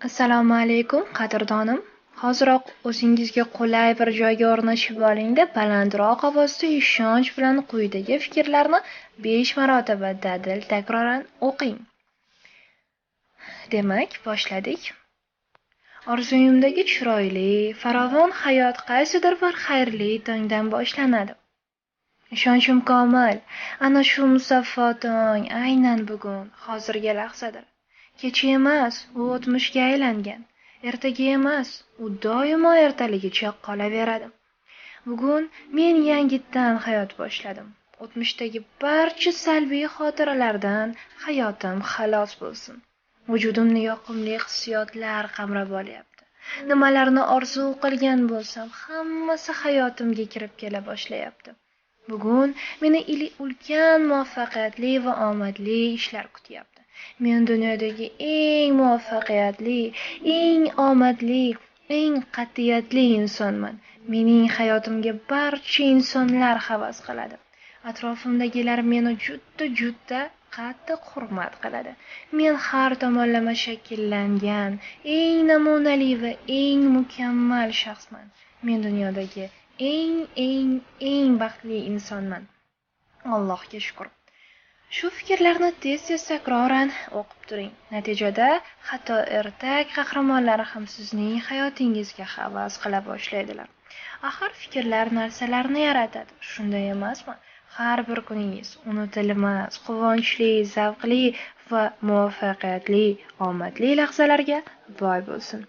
Assalomu alaykum, qadrdonim. Hoziroq o'zingizga qulay bir joyga o'rnashib oling-da, balandroq ovozda ishonch bilan quyidagi fikrlarni 5 marotaba dadil takroran o'qing. Demak, boshladik. Orzuyimdagi chiroyli, farovon hayot qaysidir bir xayrli tongdan boshlanadi. Ishonchim komil, ana shu musaffo tong aynan bugun, hozirgi lahzadir. Kecha emas, u o'tmishga aylangan. Ertaga emas, u doimo ertaligicha qolaveradi. Bugun men yangitdan hayot boshladim. O'tmishdagi barcha salbiy xotiralardan hayotim xalos bo'lsin. Vujudimni yoqimli hissiyotlar qamrab olyapti. Nimalarni orzu qilgan bo'lsam, hammasi hayotimga kirib kela boshlayapti. Bugun meni ulkan muvaffaqiyatli va omadli ishlar kutyapti. Men dunyodagi eng muvaffaqiyatli, eng omadli, eng qat'iyatli insonman. Mening hayotimga barcha insonlar havas qiladi. Atrofimdagilar meni juda qattiq hurmat qiladi. Men har tomonlama shakllangan, eng namunali va eng mukammal shaxsman. Men dunyodagi eng baxtli insonman. Allohga shukr. Shu fikrlarni tez-tez takroran o'qib turing. Natijada hatto ertak qahramonlari ham sizning hayotingizga havas qila boshlaydilar. Axir fikrlar narsalarni yaratadi. Shunday emasmi? Har bir kuningiz unutilmas, quvonchli, zavqli va muvaffaqiyatli, omadli lahzalarga boy bo'lsin.